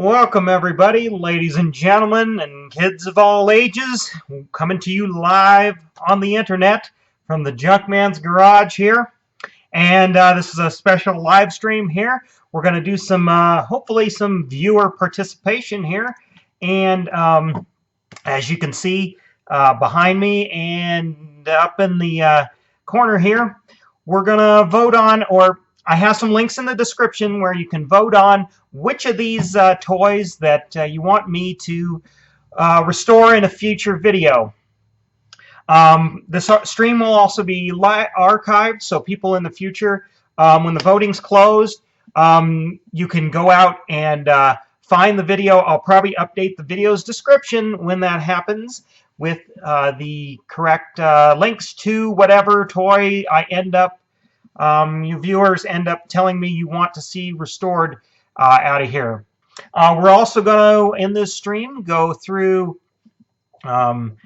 Welcome everybody, ladies and gentlemen, and kids of all ages, coming to you live on the internet from the Junkman's Garage here. And this is a special live stream here. We're going to do some, hopefully some viewer participation here. And as you can see behind me and up in the corner here, we're going to vote on, or I have some links in the description where you can vote on which of these toys that you want me to restore in a future video. This stream will also be archived, so people in the future, when the voting's closed, you can go out and find the video. I'll probably update the video's description when that happens with the correct links to whatever toy I end up, you viewers end up telling me you want to see restored out of here. We're also going to, in this stream, go through, you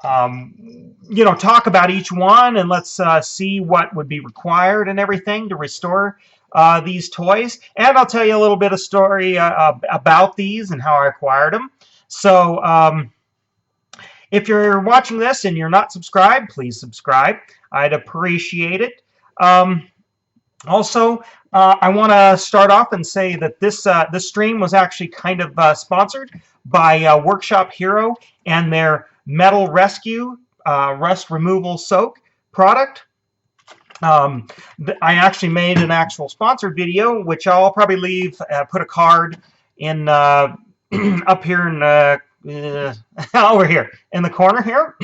know, talk about each one, and let's see what would be required and everything to restore these toys. And I'll tell you a little bit of story about these and how I acquired them. So if you're watching this and you're not subscribed, please subscribe. I'd appreciate it. Also, I want to start off and say that this stream was actually kind of sponsored by Workshop Hero and their Metal Rescue Rust Removal Soak product. I actually made an actual sponsored video, which I'll probably leave, put a card in up here in over here in the corner here.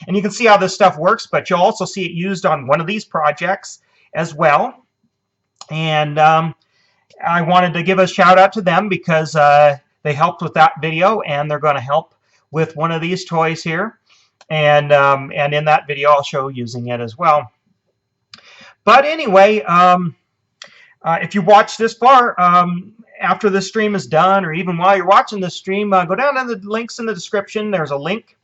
And you can see how this stuff works, but you'll also see it used on one of these projects as well. And I wanted to give a shout out to them because they helped with that video, and they're going to help with one of these toys here. And in that video, I'll show using it as well. But anyway, if you watch this far, after this stream is done, or even while you're watching this stream, go down to the links in the description. There's a link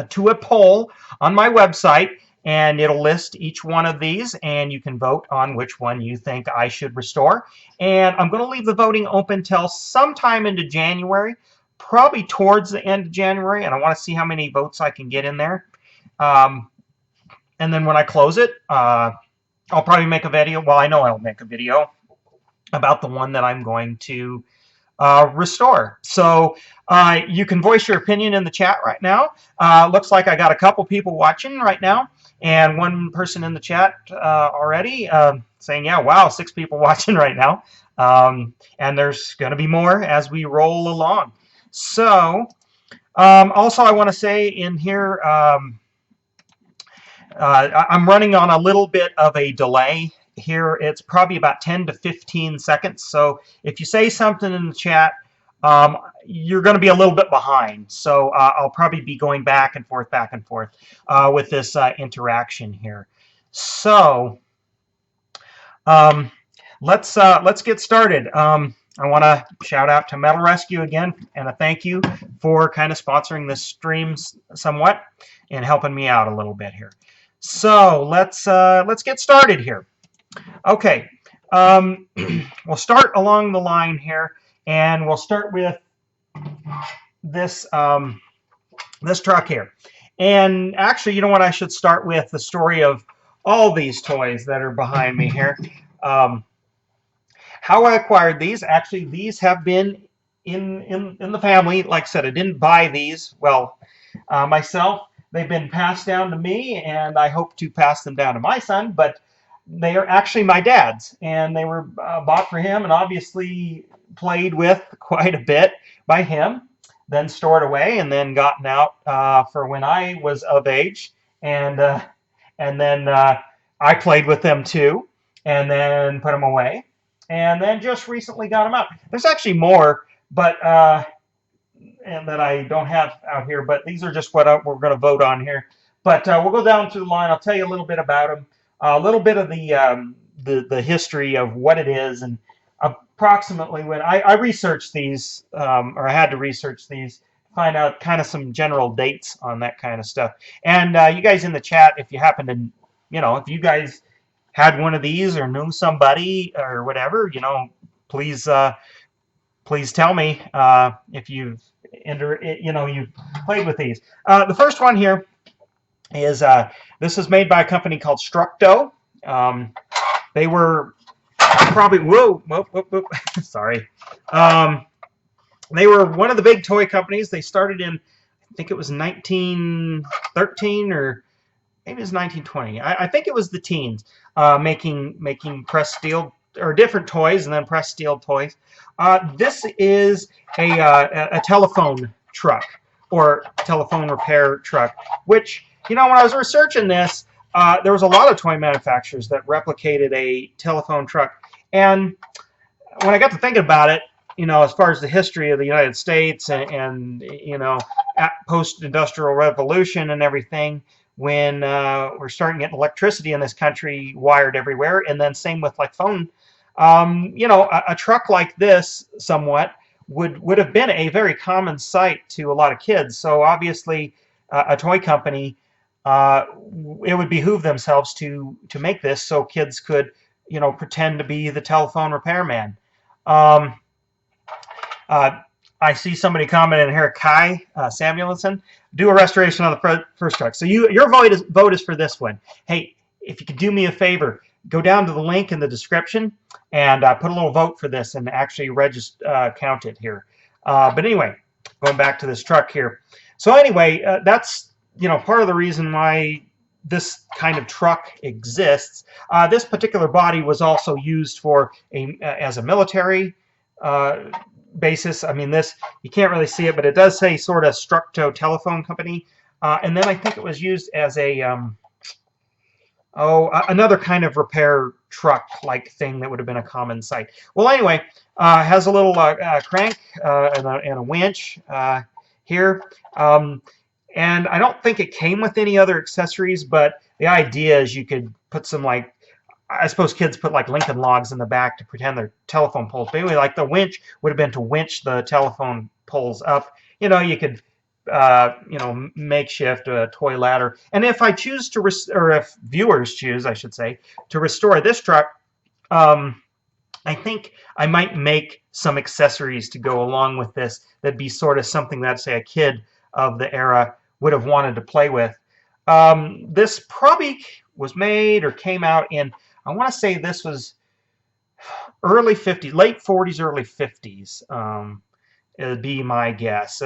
to a poll on my website, and it'll list each one of these, and you can vote on which one you think I should restore. And I'm going to leave the voting open till sometime into January, probably towards the end of January, and I want to see how many votes I can get in there. And then when I close it, I'll probably make a video. Well, I know I'll make a video about the one that I'm going to restore. So you can voice your opinion in the chat right now. Looks like I got a couple people watching right now, and one person in the chat already saying, yeah, wow, 6 people watching right now. And there's going to be more as we roll along. So also I want to say in here, I'm running on a little bit of a delay here. It's probably about 10 to 15 seconds. So if you say something in the chat, you're going to be a little bit behind. So I'll probably be going back and forth with this interaction here. So let's get started. I want to shout out to Metal Rescue again, and a thank you for kind of sponsoring this stream somewhat and helping me out a little bit here. So let's get started here. Okay, we'll start along the line here, and we'll start with this this truck here. And actually, you know what? I should start with the story of all these toys that are behind me here. How I acquired these. Actually, these have been in the family. Like I said, I didn't buy these, well, myself. They've been passed down to me, and I hope to pass them down to my son, but they are actually my dad's, and they were bought for him and obviously played with quite a bit by him, then stored away, and then gotten out for when I was of age, and then I played with them too, and then put them away, and then just recently got them out. There's actually more, but and that I don't have out here, but these are just what we're going to vote on here. But we'll go down through the line. I'll tell you a little bit about them, a little bit of the history of what it is, and approximately when I researched these, or I had to research these, find out kind of some general dates on that kind of stuff. And you guys in the chat, if you happen to, you know, if you guys had one of these or knew somebody or whatever, you know, please please tell me if you've you've played with these. The first one here is this is made by a company called Structo. They were probably whoop, sorry. They were one of the big toy companies. They started in, I think it was 1913 or maybe it was 1920. I think it was the teens, making pressed steel or different toys and then pressed steel toys. This is a telephone truck or telephone repair truck, which, when I was researching this, there was a lot of toy manufacturers that replicated a telephone truck. And when I got to thinking about it, as far as the history of the United States and post-industrial revolution and everything, when we're starting getting electricity in this country wired everywhere, and then same with like phone, a truck like this somewhat would have been a very common sight to a lot of kids. So obviously, a toy company, it would behoove themselves to make this so kids could, pretend to be the telephone repairman. I see somebody commenting here, Kai Samuelson, do a restoration on the first truck. So your vote is for this one. Hey, if you could do me a favor, go down to the link in the description and put a little vote for this and actually count it here. But anyway, going back to this truck here. So anyway, that's part of the reason why this kind of truck exists. This particular body was also used for as a military basis. I mean, this, you can't really see it, but it does say sort of Structo Telephone Company. And then I think it was used as a another kind of repair truck like thing that would have been a common sight. Well, anyway, has a little crank and a winch here. And I don't think it came with any other accessories, but the idea is you could put some, like, I suppose kids put like Lincoln Logs in the back to pretend they're telephone poles. But anyway, like the winch would have been to winch the telephone poles up. You could, makeshift a toy ladder. And if I choose to, or if viewers choose, I should say, to restore this truck, I think I might make some accessories to go along with this that'd be sort of something that, say, a kid of the era would have wanted to play with. This probably was made or came out in, I want to say this was early 50s, late 40s, early 50s. It'd be my guess.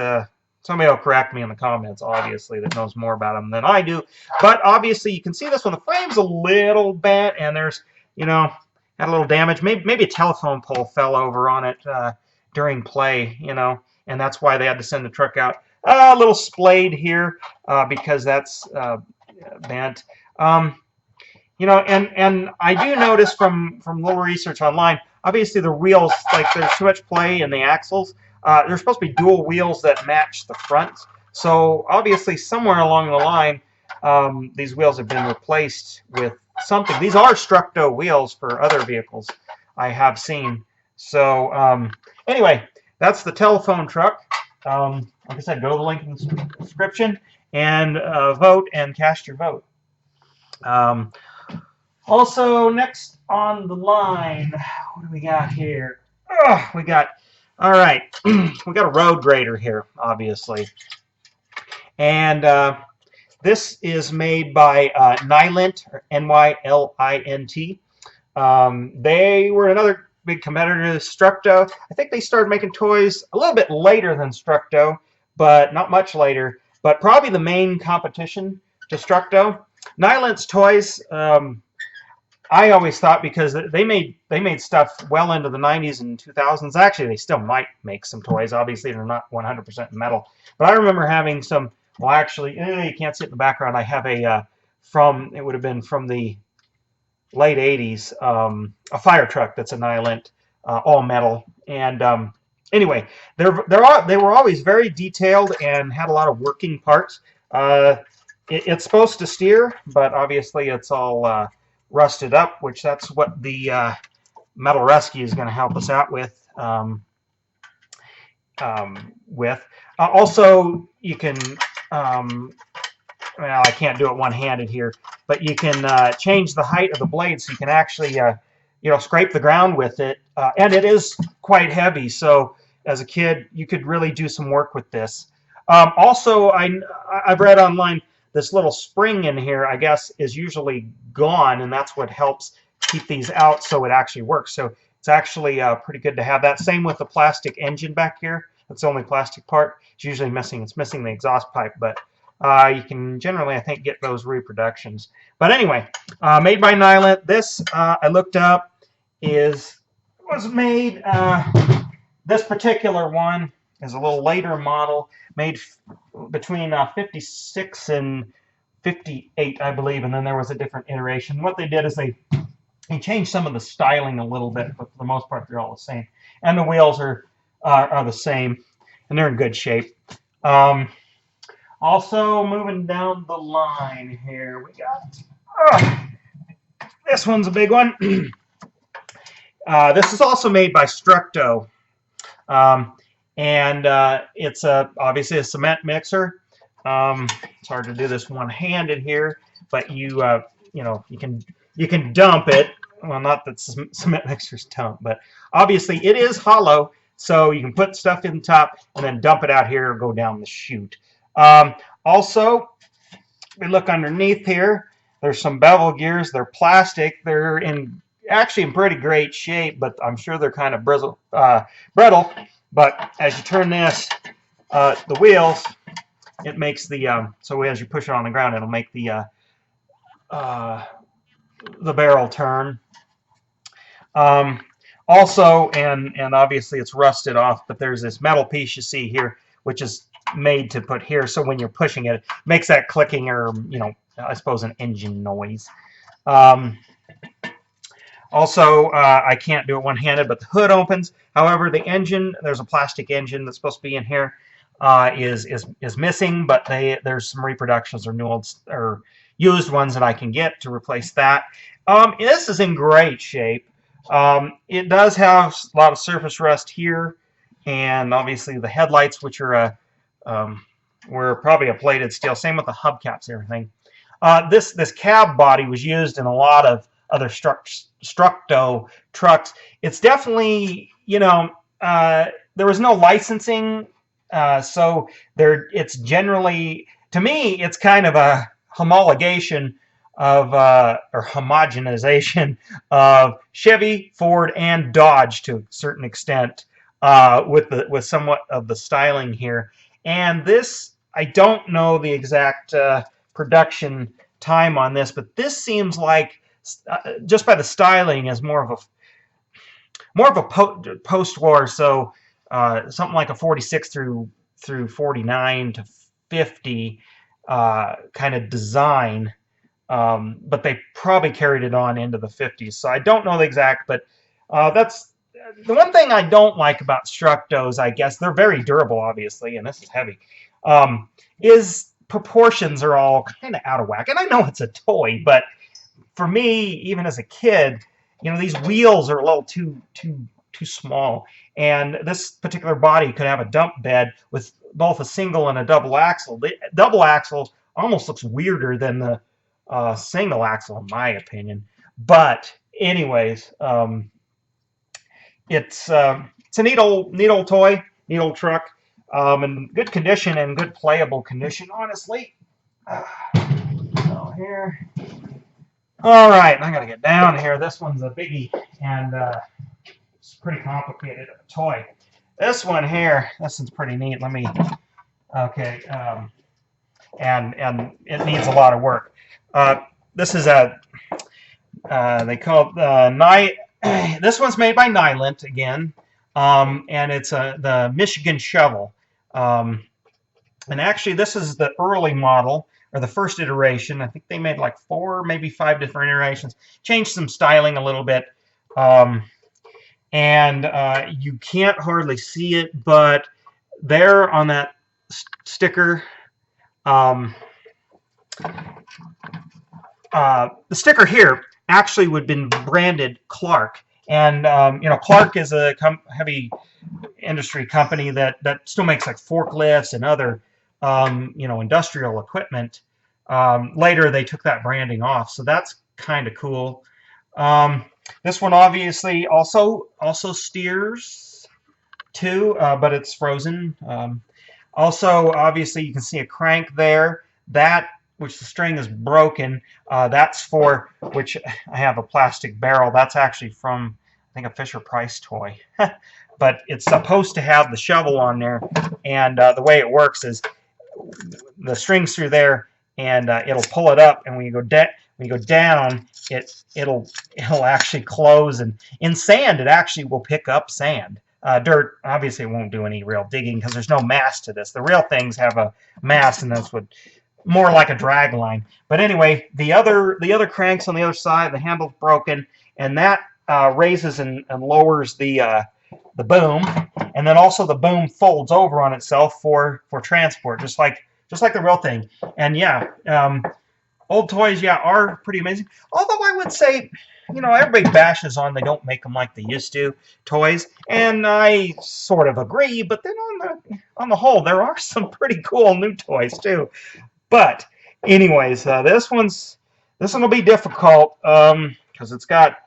Somebody will correct me in the comments, obviously, that knows more about them than I do. But obviously, you can see this one. The frame's a little bent, and there's, had a little damage. Maybe a telephone pole fell over on it during play, and that's why they had to send the truck out. A little splayed here because that's bent. And I do notice from little research online, obviously the wheels, like there's too much play in the axles. There's supposed to be dual wheels that match the front. So obviously somewhere along the line, these wheels have been replaced with something. These are Structo wheels for other vehicles I have seen. So anyway, that's the telephone truck. Like I said, go to the link in the description and vote and cast your vote. Also, next on the line, what do we got here? All right, we got a road grader here, obviously. And this is made by Nylint, or N-Y-L-I-N-T. They were another big competitor to Structo. I think they started making toys a little bit later than Structo, but not much later. But probably the main competition to Structo. Nylint's toys, I always thought, because they made stuff well into the 90s and 2000s. Actually, they still might make some toys. Obviously, they're not 100% metal. But I remember having some. Well, actually, you can't see it in the background. I have a it would have been from the late 80s, a fire truck that's a Nylint, all metal. And anyway, they were always very detailed and had a lot of working parts. It's supposed to steer, but obviously it's all rusted up, which that's what the Metal Rescue is going to help us out with. Also, you can, well, I can't do it one-handed here, but you can change the height of the blade so you can actually, scrape the ground with it. And it is quite heavy, so as a kid, you could really do some work with this. Also, I've read online this little spring in here, I guess, is usually gone, and that's what helps keep these out so it actually works. So it's actually pretty good to have that. Same with the plastic engine back here. That's the only plastic part. It's usually missing. It's missing the exhaust pipe, but you can generally, I think, get those reproductions. But anyway, made by Nyland. This I looked up was made. This particular one is a little later model, made between 56 and 58, I believe, and then there was a different iteration. What they did is they changed some of the styling a little bit, but for the most part, they're all the same. And the wheels are the same, and they're in good shape. Also, moving down the line here, we got this one's a big one. This is also made by Structo, and it's obviously a cement mixer. It's hard to do this one-handed here, but you know, you can dump it. Well, not that cement mixers dump, but obviously it is hollow, so you can put stuff in the top and then dump it out here or go down the chute. Also, we look underneath here. There's some bevel gears. They're plastic. They're actually in pretty great shape, but I'm sure they're kind of brittle. But as you turn this, the wheels, it makes the so as you push it on the ground, it'll make the barrel turn. Also, and obviously it's rusted off, but there's this metal piece you see here, which is made to put here, so when you're pushing it, it makes that clicking or, you know, I suppose an engine noise. Also, I can't do it one-handed, but the hood opens. However, the engine, there's a plastic engine that's supposed to be in here, is missing, but there's some reproductions or new old or used ones that I can get to replace that. This is in great shape. It does have a lot of surface rust here, and obviously the headlights, which are were probably a plated steel. Same with the hubcaps and everything. This cab body was used in a lot of other Structo trucks. It's definitely, you know, there was no licensing, so it's generally, to me, it's kind of a homologation of or homogenization of Chevy, Ford, and Dodge to a certain extent, with somewhat of the styling here. And this, I don't know the exact production time on this, but this seems like, just by the styling, is more of a post-war, so something like a 46 through 49 to 50 kind of design. But they probably carried it on into the 50s. So I don't know the exact, but that's the one thing I don't like about Structos, I guess. They're very durable, obviously, and this is heavy, is proportions are all kind of out of whack. And I know it's a toy, but for me, even as a kid, you know, these wheels are a little too small. And this particular body could have a dump bed with both a single and a double axle. The double axle almost looks weirder than the single axle, in my opinion. But anyways, it's a neat old toy, neat old truck, in good condition and good playable condition, honestly. So here, all right, I gotta get down here. This one's a biggie, and it's pretty complicated toy. This one here, this one's pretty neat. Let me, okay, and it needs a lot of work. This is they call it this one's made by Nyland again, and it's the Michigan shovel. And actually, this is the early model, or the first iteration. I think they made like 4, maybe 5 different iterations. Changed some styling a little bit, and you can't hardly see it, but there on that sticker. The sticker here actually would have been branded Clark, and you know, Clark is a heavy industry company that still makes like forklifts and other you know, industrial equipment. Later they took that branding off, so that's kind of cool. This one obviously also steers too, but it's frozen. Also, obviously, you can see a crank there. That, which the string is broken, that's for, which I have a plastic barrel. That's actually from, I think, a Fisher-Price toy. But it's supposed to have the shovel on there, and the way it works is the string's through there, and it'll pull it up, and when you go down, it'll actually close, and in sand, it actually will pick up sand. Dirt, obviously, won't do any real digging because there's no mast to this. The real things have a mast, and that's what more like a drag line. But anyway, the other cranks on the other side, the handle's broken, and that raises and lowers the boom, and then also the boom folds over on itself for transport, just like the real thing. And yeah, old toys, yeah, are pretty amazing. Although I would say, you know, everybody bashes on they don't make them like they used to, toys, and I sort of agree. But then on the whole, there are some pretty cool new toys too. But anyways, this one will be difficult because it's got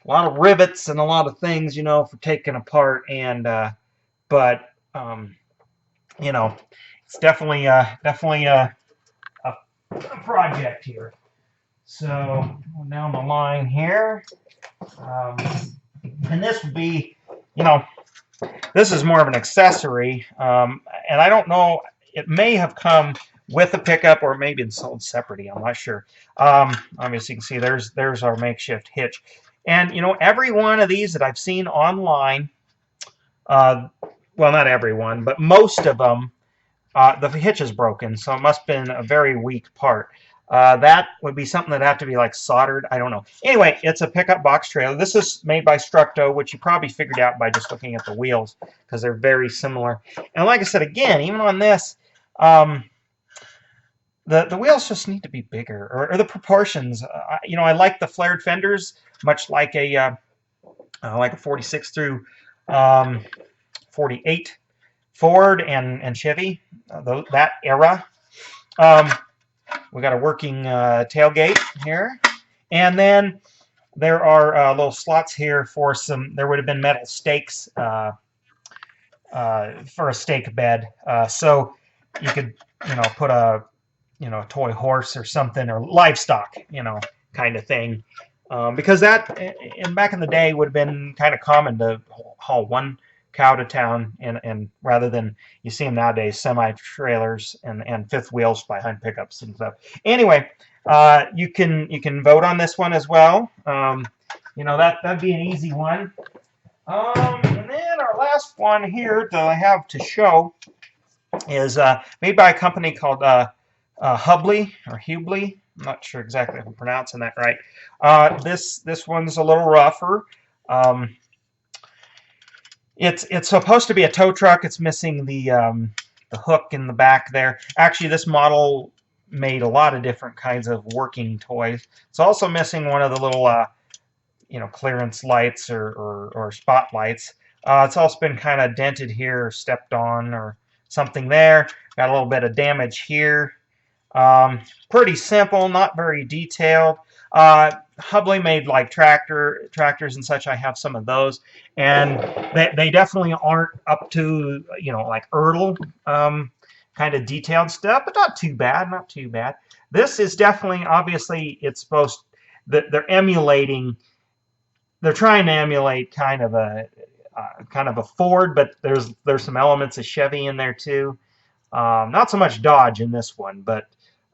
a lot of rivets and a lot of things, you know, for taking apart. And but you know, it's definitely a project here. So down the line here, and this would be, you know, this is more of an accessory, and I don't know, it may have come with a pickup or maybe it's sold separately. I'm not sure. Obviously, you can see there's our makeshift hitch, and you know, every one of these that I've seen online, well, not every one, but most of them, the hitch is broken, so it must have been a very weak part. That would be something that'd have to be like soldered. I don't know. Anyway, it's a pickup box trailer. This is made by Structo, which you probably figured out by just looking at the wheels because they're very similar. And like I said, again, even on this, the wheels just need to be bigger, or the proportions. You know, I like the flared fenders, much like a 46 through 48 Ford and Chevy, that era. We got a working tailgate here, and then there are little slots here for some. There would have been metal stakes for a stake bed, so you could, you know, put a, you know, a toy horse or something, or livestock, you know, kind of thing, because that back in the day would have been kind of common to haul one cow to town, and rather than you see them nowadays, semi-trailers and fifth wheels behind pickups and stuff. Anyway, you can vote on this one as well. You know, that'd be an easy one. And then our last one here that I have to show is made by a company called Hubley or Hubley. I'm not sure exactly if I'm pronouncing that right. This one's a little rougher. It's supposed to be a tow truck. It's missing the hook in the back there. Actually, this model made a lot of different kinds of working toys. It's also missing one of the little you know, clearance lights or spotlights. It's also been kind of dented here, or stepped on, or something there. Got a little bit of damage here. Pretty simple, not very detailed. Hubley made like tractors and such. I have some of those, and they definitely aren't up to, you know, like Ertl kind of detailed stuff, but not too bad, not too bad. This is definitely, obviously, it's supposed that they're emulating. They're trying to emulate kind of a Ford, but there's some elements of Chevy in there too. Not so much Dodge in this one, but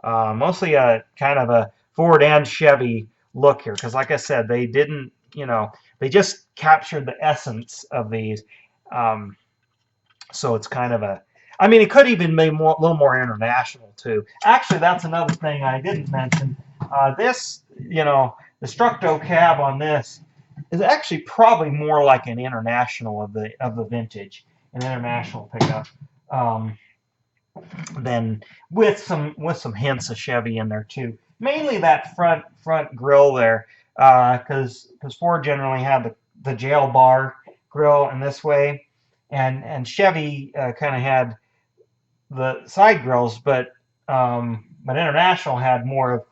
mostly a kind of a Ford and Chevy look here, because like I said, they didn't, you know, they just captured the essence of these. So it's kind of a, I mean, it could even be a little more international too. Actually, that's another thing I didn't mention. This, you know, the Structo cab on this is actually probably more like an international of the vintage, an international pickup. Then with some hints of Chevy in there too. Mainly that front grill there, because Ford generally had the jail bar grill in this way, and Chevy kind of had the side grills, but International had more of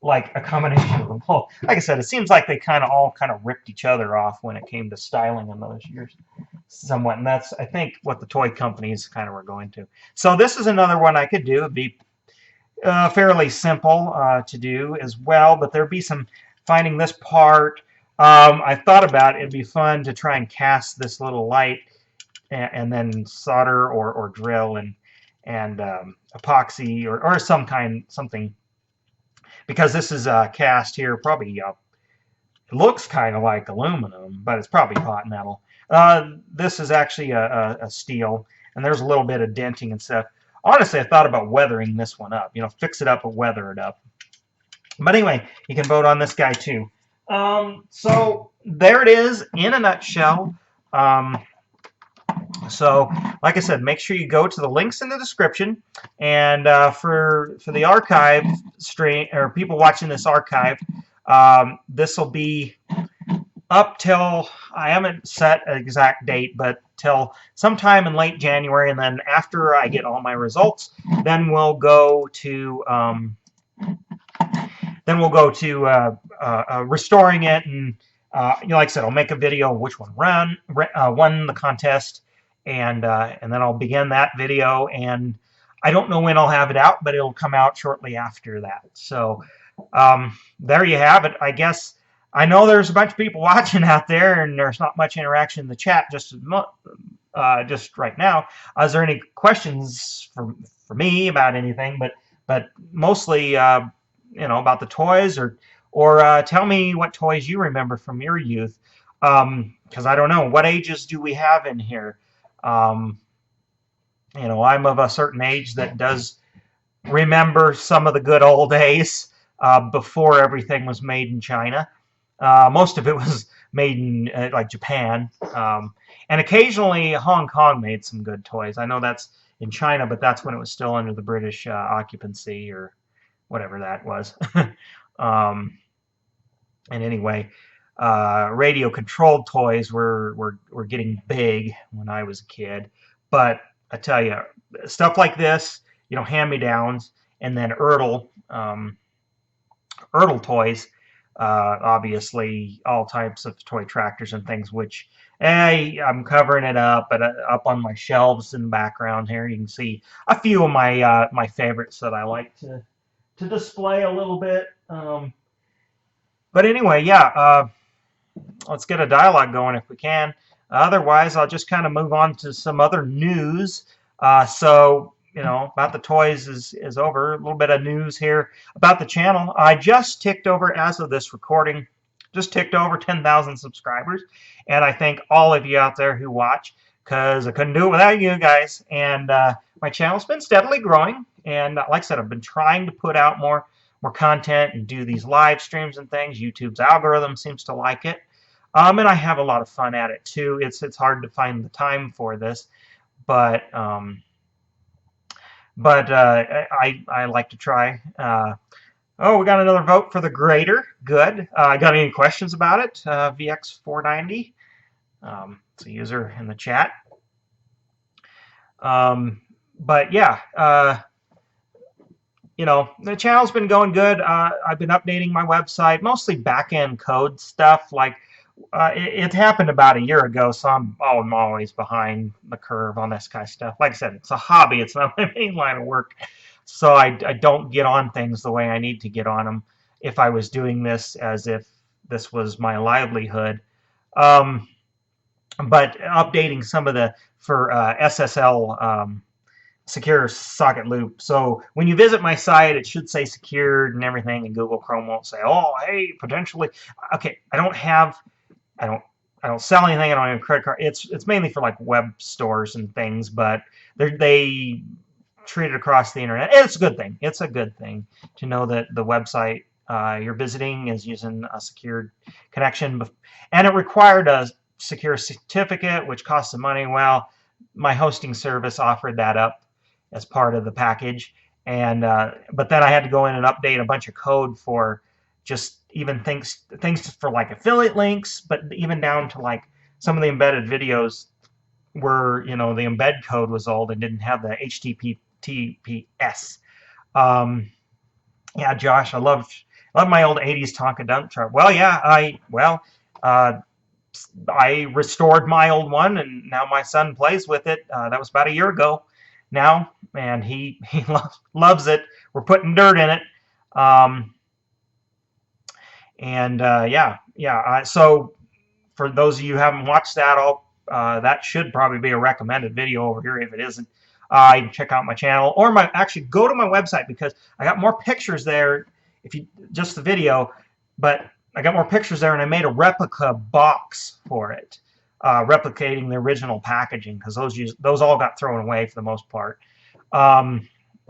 like a combination of them both. Like I said, it seems like they all kind of ripped each other off when it came to styling in those years, somewhat. And that's, I think, what the toy companies kind of were going to. So this is another one I could do. It'd be fairly simple to do as well, but there'd be some finding this part. I thought about it'd be fun to try and cast this little light and then solder or drill and epoxy or something, because this is cast here. Probably it looks kind of like aluminum, but it's probably hot metal. This is actually a steel, and there's a little bit of denting and stuff. Honestly, I thought about weathering this one up. You know, fix it up or weather it up. But anyway, you can vote on this guy too. So there it is in a nutshell. So, like I said, make sure you go to the links in the description. And for the archive stream, or people watching this archive, this will be up till, I haven't set an exact date, but till sometime in late January, and then after I get all my results, then we'll go to restoring it, and you know, like I said, I'll make a video of which one won the contest, and then I'll begin that video, and I don't know when I'll have it out, but it'll come out shortly after that. So there you have it. I guess I know there's a bunch of people watching out there, and there's not much interaction in the chat just right now. Is there any questions for me about anything? But mostly, you know, about the toys, or tell me what toys you remember from your youth, because I don't know, what ages do we have in here? You know, I'm of a certain age that does remember some of the good old days before everything was made in China. Most of it was made in like Japan, and occasionally Hong Kong made some good toys. I know that's in China, but that's when it was still under the British occupancy, or whatever that was. And anyway, radio-controlled toys were getting big when I was a kid. But I tell you, stuff like this, you know, hand-me-downs, and then Ertl toys, obviously all types of toy tractors and things, which I'm covering it up, but up on my shelves in the background here, you can see a few of my my favorites that I like to display a little bit. But anyway, yeah, let's get a dialogue going if we can. Otherwise, I'll just kind of move on to some other news. So, you know, about the toys is over. A little bit of news here about the channel. I just ticked over, as of this recording, just ticked over 10,000 subscribers. And I thank all of you out there who watch, because I couldn't do it without you guys. And my channel's been steadily growing. And like I said, I've been trying to put out more content and do these live streams and things. YouTube's algorithm seems to like it. And I have a lot of fun at it too. It's hard to find the time for this, but I like to try. Oh, we got another vote for the grader. Good. Got any questions about it? VX490. It's a user in the chat. But yeah, you know, the channel's been going good. I've been updating my website, mostly back-end code stuff. Like, it happened about a year ago, so I'm always behind the curve on this kind of stuff. Like I said, it's a hobby. It's not my main line of work. So I don't get on things the way I need to get on them if I was doing this as if this was my livelihood. But updating some of the, for SSL, secure socket loop. So when you visit my site, it should say secured and everything, and Google Chrome won't say, oh, hey, potentially. Okay, I don't sell anything. I don't have a credit card. It's mainly for like web stores and things, but they treat it across the internet. It's a good thing. It's a good thing to know that the website you're visiting is using a secured connection, and it required a secure certificate, which costs some money. Well, my hosting service offered that up as part of the package, and but then I had to go in and update a bunch of code for just even things for like affiliate links, but even down to like some of the embedded videos were, you know, the embed code was old and didn't have the HTTPS. Yeah, Josh, I love love my old 80s Tonka dump truck. Well, yeah, uh, I restored my old one, and now my son plays with it. That was about a year ago now, and he loves it. We're putting dirt in it. Um, and yeah. So for those of you who haven't watched that, that should probably be a recommended video over here. If it isn't, you can check out my channel or actually go to my website, because I got more pictures there. If you just the video, but I got more pictures there, and I made a replica box for it, replicating the original packaging, because those all got thrown away for the most part.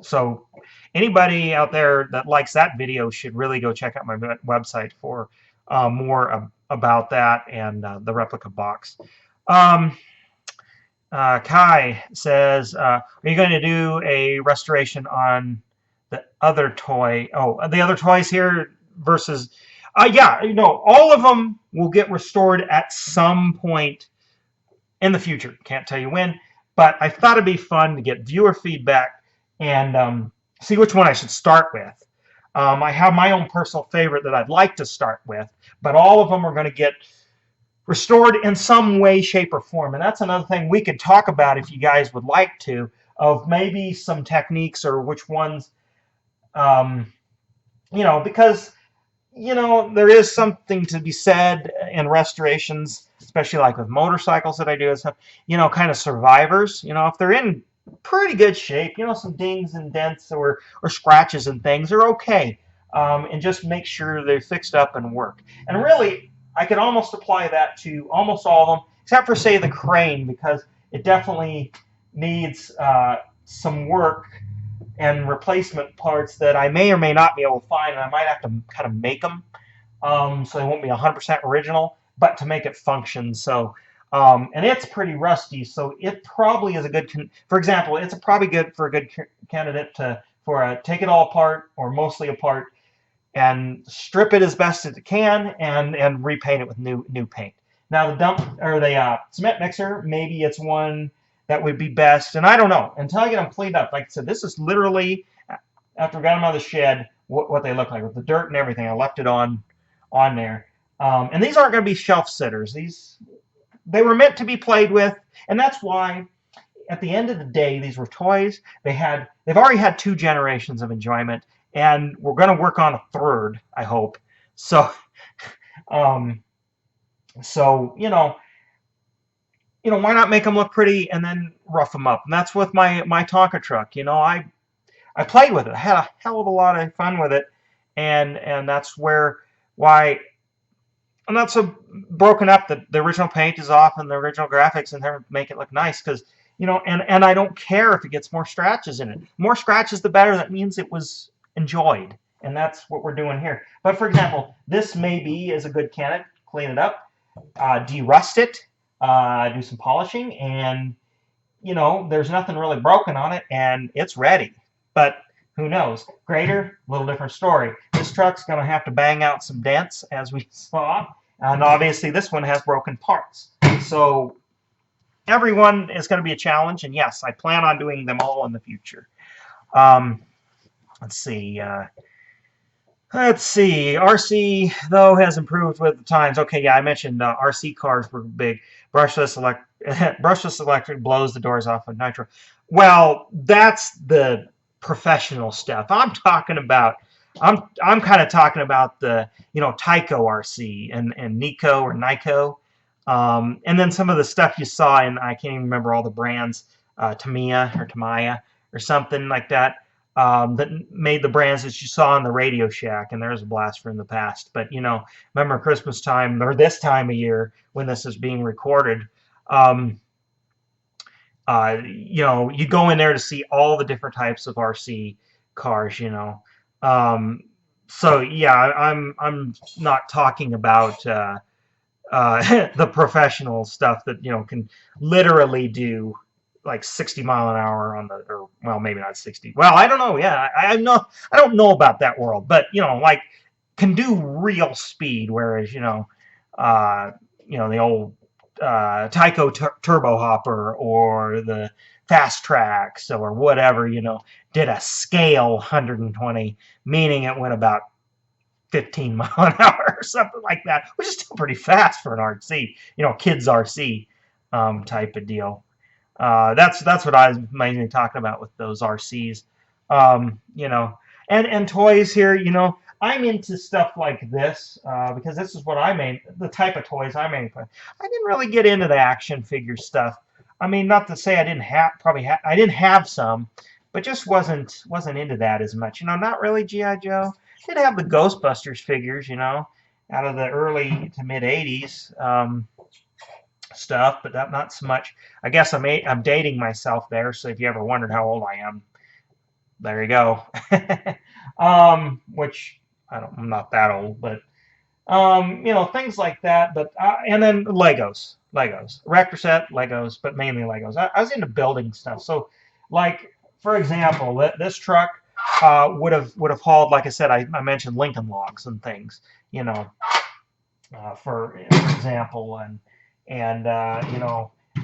So anybody out there that likes that video should really go check out my website for more about that and the replica box. Kai says, are you going to do a restoration on the other toy? Oh, the other toys here versus... yeah, all of them will get restored at some point in the future. Can't tell you when, but I thought it'd be fun to get viewer feedback and see which one I should start with. I have my own personal favorite that I'd like to start with, but all of them are going to get restored in some way, shape, or form. And that's another thing we could talk about if you guys would like to, of maybe some techniques or which ones, because there is something to be said in restorations, especially like with motorcycles that I do, is kind of survivors. If they're in pretty good shape, some dings and dents or scratches and things are okay, and just make sure they're fixed up and work. And really, I could almost apply that to almost all of them, except for, say, the crane, because it definitely needs some work and replacement parts that I may or may not be able to find, and I might have to kind of make them, so they won't be 100% original, but to make it function. So, and it's pretty rusty, so it probably is a good, for example, it's probably good for a good candidate for take it all apart or mostly apart and strip it as best as it can and repaint it with new paint. Now the cement mixer, maybe it's one that would be best, and I don't know until I get them cleaned up. Like I said, this is literally after I got them out of the shed what they look like with the dirt and everything. I left it on there, and these aren't going to be shelf sitters. They were meant to be played with, and that's why at the end of the day, these were toys. They've already had 2 generations of enjoyment, and we're going to work on a 3rd, I hope. So, why not make them look pretty and then rough them up? And that's with my Tonka truck. I played with it. I had a hell of a lot of fun with it, and that's why I'm not so broken up that the original paint is off and the original graphics and they make it look nice, because and I don't care if it gets more scratches in it. More scratches, the better. That means it was enjoyed, and that's what we're doing here. But for example, this maybe is a good candidate. Clean it up, de-rust it, do some polishing, and there's nothing really broken on it, and it's ready. But who knows? Grader, a little different story. This truck's going to have to bang out some dents, as we saw, and obviously this one has broken parts. So everyone is going to be a challenge, and yes, I plan on doing them all in the future. Let's see. RC, though, has improved with the times. Okay, yeah, I mentioned RC cars were big. Brushless electric blows the doors off with nitro. Well, that's the professional stuff. I'm kind of talking about the Tyco RC and Nico or Nico, and then some of the stuff you saw, and I can't even remember all the brands, Tamiya or something like that. That made the brands that you saw in the Radio Shack, and there's a blast from the past. But remember Christmas time or this time of year when this is being recorded, you go in there to see all the different types of RC cars. So yeah, I'm not talking about the professional stuff that can literally do like 60 mile an hour on well, maybe not 60. Well, I don't know. Yeah, I don't know about that world, but like can do real speed, whereas the old Tyco Turbo Hopper or the Fast Tracks or whatever, did a scale 120, meaning it went about 15 mile an hour or something like that, which is still pretty fast for an RC, kids RC type of deal. That's what I was mainly talking about with those RCs. And toys here, I'm into stuff like this because this is what I made, the type of toys I made. I didn't really get into the action figure stuff. I mean, not to say I didn't have, I didn't have some, but just wasn't into that as much. Not really G.I. Joe. Did have the Ghostbusters figures, out of the early to mid '80s. Stuff, but not so much. I guess I'm dating myself there. So if you ever wondered how old I am, there you go. Which I'm not that old, but things like that. But and then Legos, Erector set, Legos, but mainly Legos. I was into building stuff. So, like for example, this truck would have hauled, like I said, I mentioned Lincoln logs and things, for example, and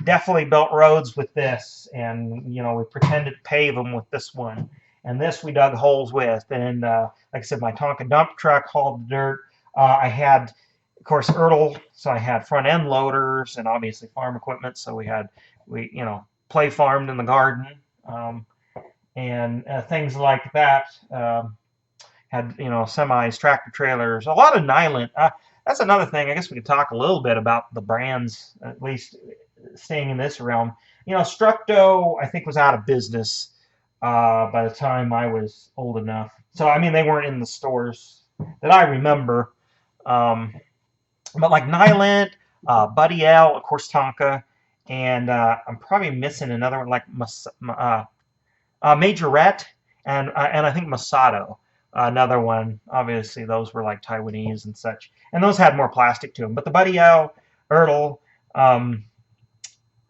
definitely built roads with this, and we pretended to pave them with this one, and this we dug holes with, and like I said, my Tonka dump truck hauled the dirt. I had, of course, Ertl, so I had front end loaders and obviously farm equipment, so we play farmed in the garden, and things like that. Had semis, tractor trailers, a lot of nylon. That's another thing. I guess we could talk a little bit about the brands, at least staying in this realm. Structo, I think, was out of business by the time I was old enough. So, I mean, they weren't in the stores that I remember. But like Nylant, Buddy L, of course, Tonka, and I'm probably missing another one like Majorette, and I think Masato. Another one, obviously, those were like Taiwanese and such, and those had more plastic to them. But the Buddy L, Ertl,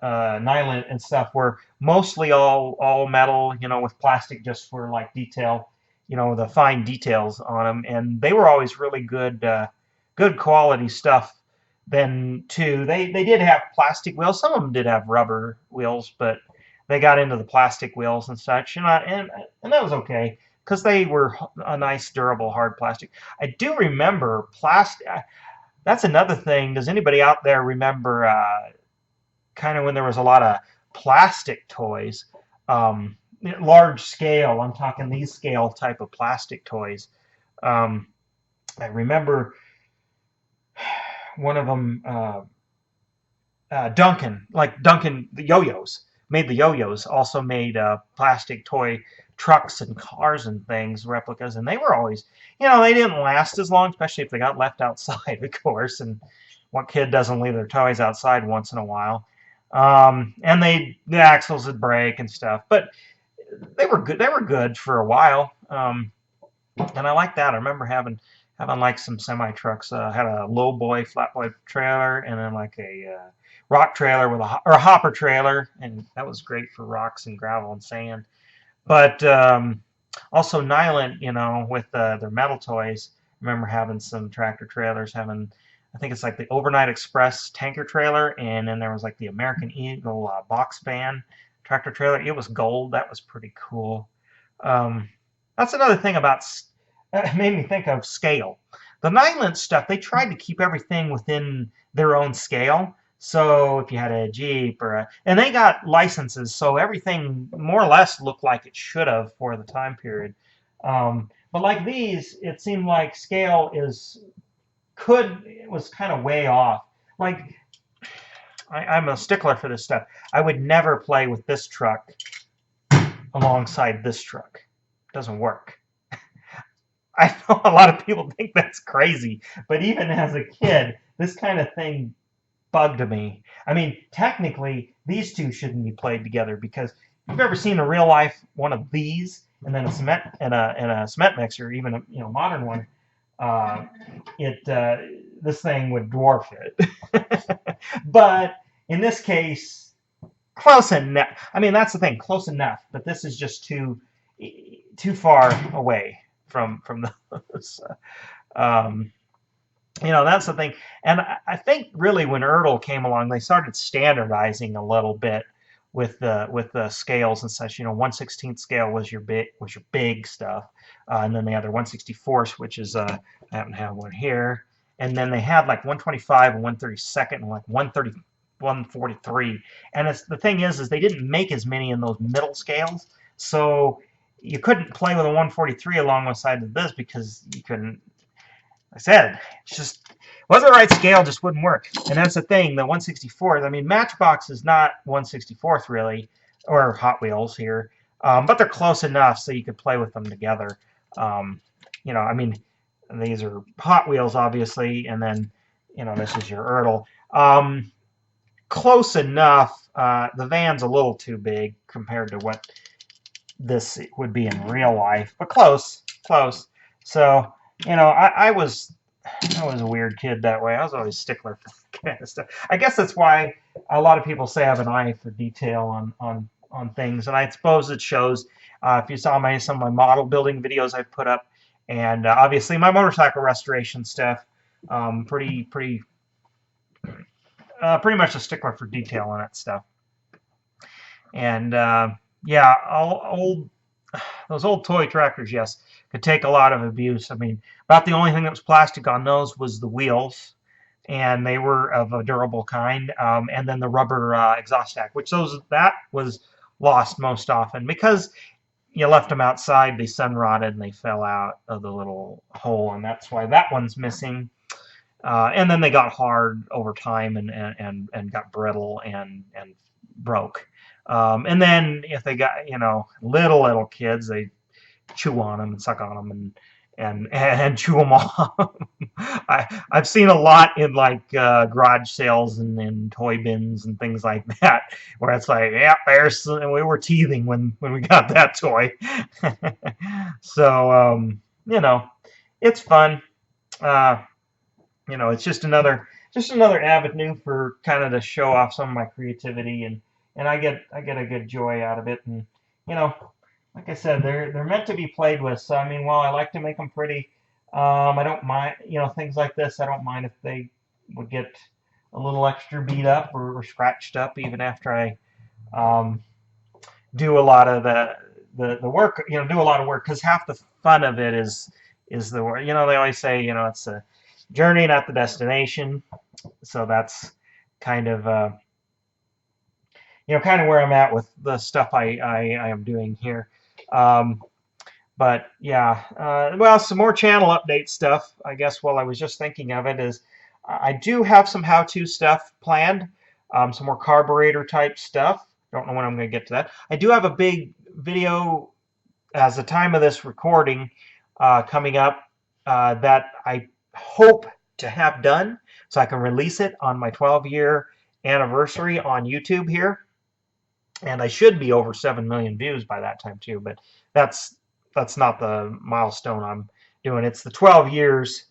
Nyland and stuff were mostly all metal, with plastic just for like detail, the fine details on them, and they were always really good quality stuff. Then too, they did have plastic wheels. Some of them did have rubber wheels, but they got into the plastic wheels and such, and that was okay because they were a nice, durable, hard plastic. I do remember plastic. That's another thing. Does anybody out there remember kind of when there was a lot of plastic toys, large scale? I'm talking these scale type of plastic toys. I remember one of them, Duncan, the yo-yos, made the yo-yos, also made plastic toy trucks and cars and things, replicas, and they were always, they didn't last as long, especially if they got left outside, of course, and what kid doesn't leave their toys outside once in a while? And the axles would break and stuff, but they were good for a while, and I like that. I remember having like some semi trucks. Had a low boy, flat boy trailer, and then like a rock trailer with a hopper trailer, and that was great for rocks and gravel and sand. But also Nyland, with their metal toys. I remember having some tractor trailers, I think it's like the Overnight Express tanker trailer, and then there was like the American Eagle box van tractor trailer. It was gold. That was pretty cool. That's another thing about. It made me think of scale. The Nyland stuff, they tried to keep everything within their own scale. So if you had a Jeep and they got licenses, so everything more or less looked like it should have for the time period. But like these, it seemed like scale was kind of way off. Like I'm a stickler for this stuff. I would never play with this truck alongside this truck. It doesn't work. I know a lot of people think that's crazy, but even as a kid, this kind of thing bugged me. I mean, technically, these two shouldn't be played together because if you've ever seen a real life one of these and then a cement and a cement mixer, even a modern one, this thing would dwarf it. But in this case, close enough. I mean, that's the thing, close enough. But this is just too far away from those. That's the thing. And I think really when Ertl came along, they started standardizing a little bit with the scales and such. 1/16 scale was your big stuff, and then they had their 1/64th, which is I happen to have one here, and then they had like 125 and 132nd and like 130, 143. And the thing is they didn't make as many in those middle scales, so you couldn't play with a 143 alongside of this because you couldn't. I said, it's just wasn't the right scale, just wouldn't work. And that's the thing, the 1/64th. I mean, Matchbox is not 1/64th really, or Hot Wheels here, but they're close enough so you could play with them together. I mean, these are Hot Wheels, obviously, and then, this is your Ertl. Close enough. The van's a little too big compared to what this would be in real life, but close. So, I was a weird kid that way. I was always a stickler for that kind of stuff. I guess that's why a lot of people say I have an eye for detail on things, and I suppose it shows. If you saw some of my model building videos I put up, and obviously my motorcycle restoration stuff, pretty much a stickler for detail on that stuff. And yeah, those old toy tractors, yes, could take a lot of abuse. I mean, about the only thing that was plastic on those was the wheels, and they were of a durable kind, and then the rubber exhaust stack, which that was lost most often because you left them outside, they sun rotted, and they fell out of the little hole, and that's why that one's missing. And then they got hard over time and got brittle and broke. And then if they got little kids, they chew on them and suck on them and chew them off. I've seen a lot in like garage sales and in toy bins and things like that, where it's like, yeah, we were teething when we got that toy. So it's fun. It's just another avenue for kind of to show off some of my creativity, and I get a good joy out of it. And like I said, they're meant to be played with. So I mean, while I like to make them pretty, I don't mind things like this. I don't mind if they would get a little extra beat up or scratched up, even after I do a lot of the work. Do a lot of work, because half the fun of it is the work. They always say it's a journey, not the destination. So that's kind of kind of where I'm at with the stuff I am doing here. But yeah, well, some more channel update stuff, I guess. While I was just thinking of it, is I do have some how-to stuff planned, some more carburetor type stuff. Don't know when I'm going to get to that. I do have a big video as the time of this recording coming up that I hope to have done so I can release it on my 12-year anniversary on YouTube here. And I should be over 7 million views by that time too, but that's not the milestone I'm doing. It's the 12 years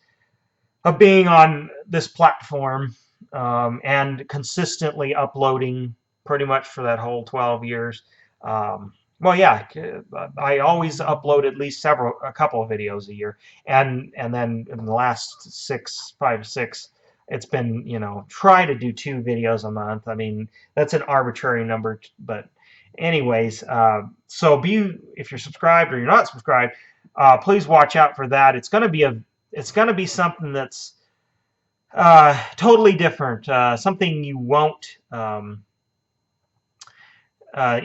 of being on this platform and consistently uploading pretty much for that whole 12 years. Well, yeah, I always upload at least a couple of videos a year, and then in the last 5 6, it's been try to do 2 videos a month. I mean, that's an arbitrary number, but anyways, so if you're subscribed or you're not subscribed, please watch out for that. It's gonna be something that's totally different, something you won't.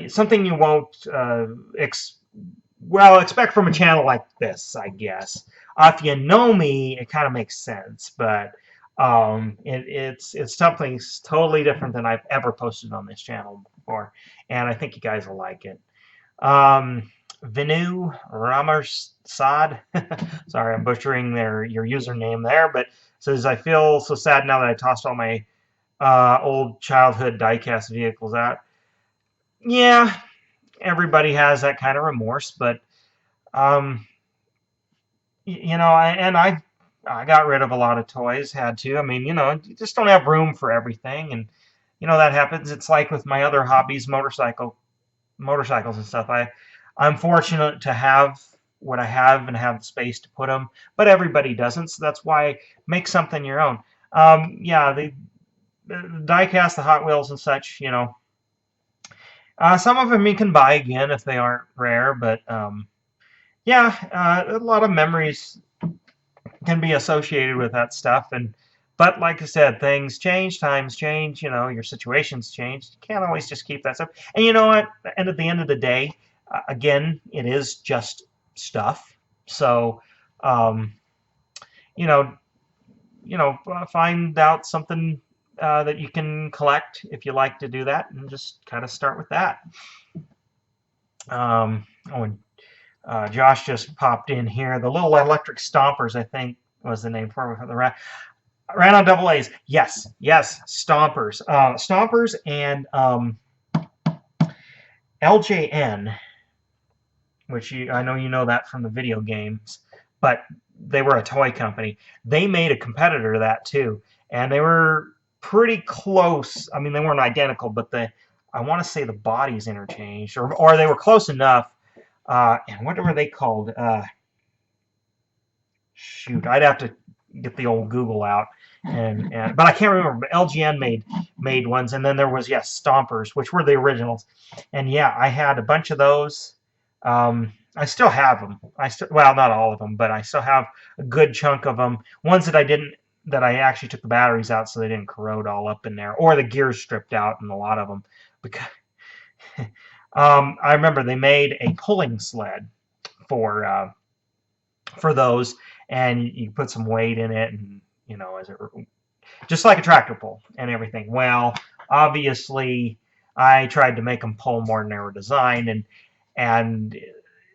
Something you won't expect from a channel like this, I guess. If you know me, it kind of makes sense, but it's something totally different than I've ever posted on this channel before, and I think you guys will like it. Vinu Ramarsad, sorry, I'm butchering your username there, but says, I feel so sad now that I tossed all my old childhood diecast vehicles out. Yeah, everybody has that kind of remorse, but I got rid of a lot of toys, had to. I mean, you just don't have room for everything, and that happens. It's like with my other hobbies, motorcycles and stuff. I'm fortunate to have what I have and have the space to put them, but everybody doesn't. So that's why make something your own. Yeah, the diecast, the Hot Wheels and such, Some of them you can buy again if they aren't rare, but yeah, a lot of memories can be associated with that stuff. But like I said, things change, times change. You know, your situations change. You can't always just keep that stuff. And you know what? And at the end of the day, again, it is just stuff. So, um, you know, find out something that you can collect if you like to do that, and just kind of start with that. Oh, and Josh just popped in here. The little electric stompers, I think, was the name for the ran on double A's. Yes, yes, stompers, stompers, and LJN, which I know you know that from the video games, but they were a toy company. They made a competitor to that too, and they were pretty close. I mean, they weren't identical, but I want to say the bodies interchanged, or they were close enough. And what were they called? Shoot, I'd have to get the old Google out, but I can't remember. But LGN made ones, and then there was, yes, Stompers, which were the originals, and yeah, I had a bunch of those. I still have them. Well, not all of them, but I still have a good chunk of them. Ones that I actually took the batteries out so they didn't corrode all up in there, or the gears stripped out in a lot of them. Because I remember they made a pulling sled for those, and you put some weight in it, and you know, just like a tractor pull and everything. Well, obviously, I tried to make them pull more than they were designed, and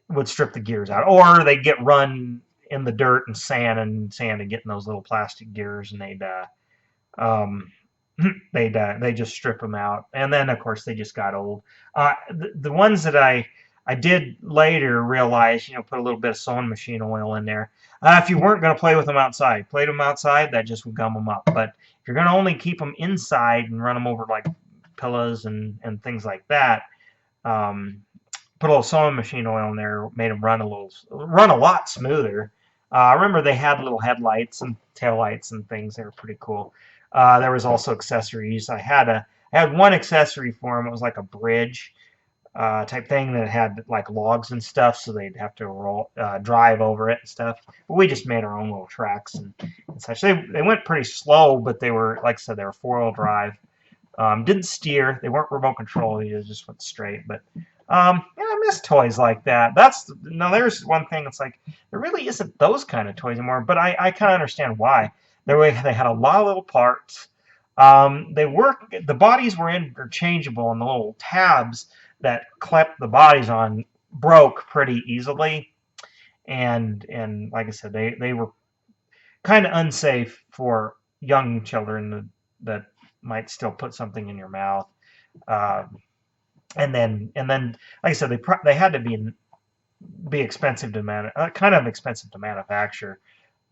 would strip the gears out, or they'd get run in the dirt and sand and get in those little plastic gears, and um, they just strip them out, and then of course they just got old. The ones that I did later realize, put a little bit of sewing machine oil in there. If you weren't going to play with them outside, played them outside, that just would gum them up. But if you're going to only keep them inside and run them over like pillows and things like that, put a little sewing machine oil in there, made them run a lot smoother. I remember they had little headlights and taillights and things. They were pretty cool. There was also accessories. I had one accessory for them. It was like a bridge type thing that had like logs and stuff, so they'd have to drive over it and stuff. But we just made our own little tracks and such. They went pretty slow, but they were, like I said, they were 4-wheel drive. Didn't steer. They weren't remote control. They just went straight. But yeah, I miss toys like that. There's one thing. It's like there really isn't those kind of toys anymore. But I kind of understand why. They had a lot of little parts. The bodies were interchangeable, and the little tabs that clipped the bodies on broke pretty easily. And like I said, they were kind of unsafe for young children that might still put something in your mouth. And then, like I said, they had to be expensive to kind of expensive to manufacture.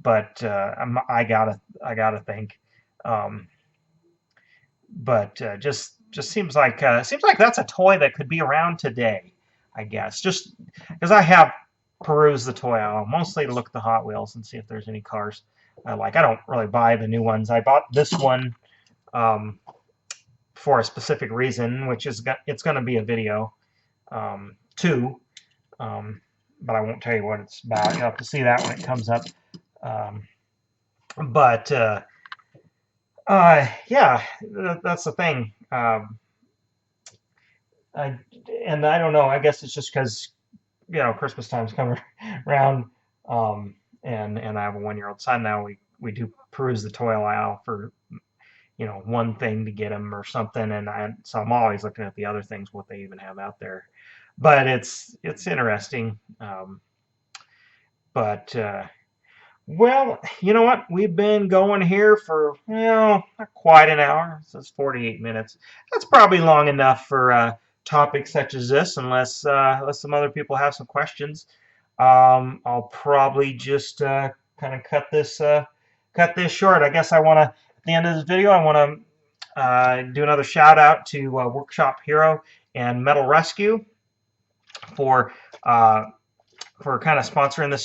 But I gotta think. But just seems like that's a toy that could be around today, I guess. Just because I have perused the toy aisle mostly to look at the Hot Wheels and see if there's any cars I like. I don't really buy the new ones. I bought this one for a specific reason, which is it's going to be a video too, but I won't tell you what it's about. You'll have to see that when it comes up. But yeah, that's the thing. I don't know. I guess it's just because Christmas time's coming around, and I have a 1-year-old son now. We do peruse the toy aisle for one thing to get him or something, so I'm always looking at the other things, what they even have out there. But it's interesting. But well, you know what? We've been going here for not quite an hour. So it's 48 minutes. That's probably long enough for topics such as this, unless some other people have some questions. I'll probably just kind of cut this short. I guess at the end of this video, I want to do another shout out to Workshop Hero and Metal Rescue for kind of sponsoring the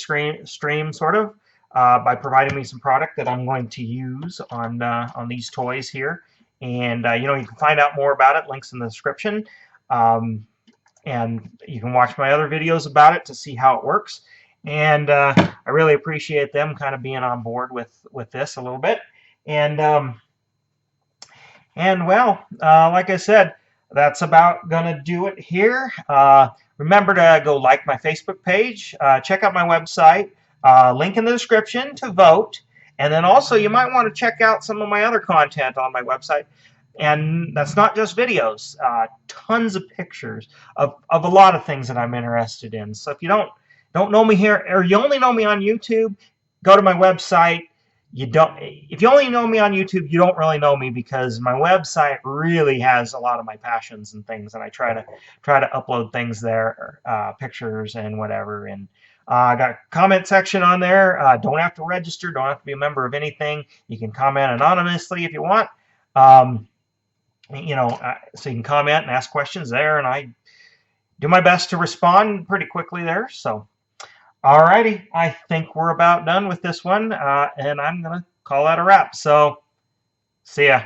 stream sort of by providing me some product that I'm going to use on these toys here. And you can find out more about it. Links in the description. And you can watch my other videos about it to see how it works. And I really appreciate them kind of being on board with this a little bit. And well, like I said, that's about gonna do it here. Remember to go like my Facebook page, check out my website, link in the description to vote, and then also you might want to check out some of my other content on my website. And that's not just videos, tons of pictures of a lot of things that I'm interested in. So if you don't know me here, or you only know me on YouTube, go to my website. If you only know me on YouTube, you don't really know me, because my website really has a lot of my passions and things, and I try to upload things there, pictures and whatever. And I got a comment section on there. Don't have to register, don't have to be a member of anything. You can comment anonymously if you want. So you can comment and ask questions there, and I do my best to respond pretty quickly there. So alrighty, I think we're about done with this one, and I'm going to call that a wrap. So, see ya.